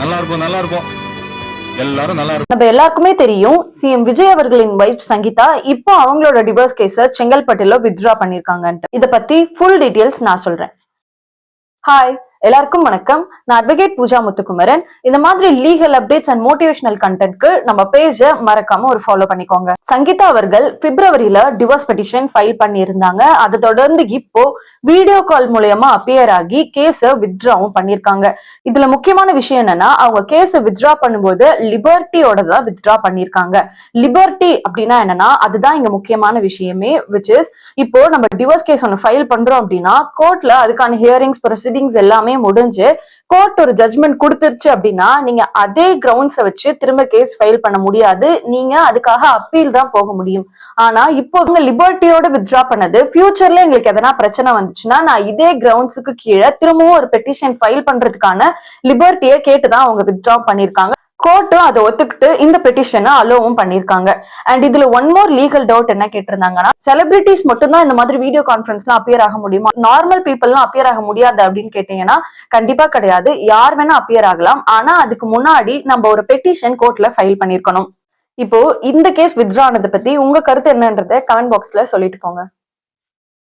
நல்லா இருப்போம் எல்லாரும் நல்லா இருக்கும். நம்ம எல்லாருக்குமே தெரியும் சிஎம் விஜய் அவர்களின் வைஃப் சங்கீதா இப்போ அவங்களோட டிவோர்ஸ் கேஸ செங்கல்பட்டுல வித்ட்ரா பண்ணிருக்காங்கன்ட்டு. இத பத்தி ஃபுல் டீடைல்ஸ் நான் சொல்றேன். ஹாய், எல்லாருக்கும் வணக்கம். நான் அட்வொகேட் பூஜா முத்துக்குமரன். இந்த மாதிரி லீகல் அப்டேட்ஸ் அண்ட் மோட்டிவேஷனல் கண்டென்ட்க்கு நம்ம பேஜ மறக்காம ஒரு ஃபாலோ பண்ணிக்கோங்க. சங்கீதா அவர்கள் பிப்ரவரியில டிவோர்ஸ் பெட்டிஷன் ஃபைல் பண்ணியிருந்தாங்க. அதை தொடர்ந்து இப்போ வீடியோ கால் மூலமா அப்பியர் ஆகி கேஸ வித்ட்ராவும் பண்ணிருக்காங்க. இதுல முக்கியமான விஷயம் என்னன்னா, அவங்க கேஸ வித்ட்ரா பண்ணும்போது லிபர்ட்டியோட தான் வித்ட்ரா பண்ணிருக்காங்க. லிபர்ட்டி அப்படின்னா என்னன்னா, அதுதான் இங்க முக்கியமான விஷயமே. விச் இஸ், இப்போ நம்ம டிவோர்ஸ் கேஸ் ஒன்னு ஃபைல் பண்றோம் அப்படின்னா கோர்ட்ல அதுக்கான ஹியரிங்ஸ் ப்ரொசீடிங்ஸ் எல்லாமே முடிஞ்சு கோர்ட் ஒரு ஜட்மெண்ட் கொடுத்துருச்சு அப்படின்னா நீங்க அதே கிரவுண்ட்ஸை வச்சு திரும்ப கேஸ் ஃபைல் பண்ண முடியாது. நீங்க அதுக்காக அப்பீல் தான் போக முடியும். ஆனா இப்போ இவங்க லிபர்ட்டியோட வித்ட்ரா பண்ணது, ஃபியூச்சர்ல எங்களுக்கு எதனா பிரச்சனை வந்துச்சுன்னா நான் இதே கிரவுண்ட்ஸுக்கு கீழே திரும்பவும் ஒரு பெட்டிஷன் ஃபைல் பண்றதுக்கான லிபர்ட்டியை கேட்டுதான் அவங்க வித்ட்ரா பண்ணிருக்காங்க. கோர்ட்டும் அதை ஒத்துக்கிட்டு இந்த பெட்டிஷனை அலோவும் பண்ணிருக்காங்க. அண்ட் இதுல ஒன் மோர் லீகல் டவுட் என்ன கேட்டிருந்தாங்கன்னா, செலிபிரிட்டிஸ் மட்டும் தான் இந்த மாதிரி வீடியோ கான்பரன்ஸ்லாம் அப்பியர் ஆக முடியுமா, நார்மல் பீப்புள்லாம் அப்பியர் ஆக முடியாது அப்படின்னு கேட்டீங்கன்னா கண்டிப்பா கிடையாது. யார் வேணா அப்பியர் ஆகலாம். ஆனா அதுக்கு முன்னாடி நம்ம ஒரு பெட்டிஷன் கோர்ட்ல ஃபைல் பண்ணிருக்கணும். இப்போ இந்த கேஸ் வித்ட்ரா ஆனதை பத்தி உங்க கருத்து என்னன்றதை கமெண்ட் பாக்ஸ்ல சொல்லிட்டு போங்க.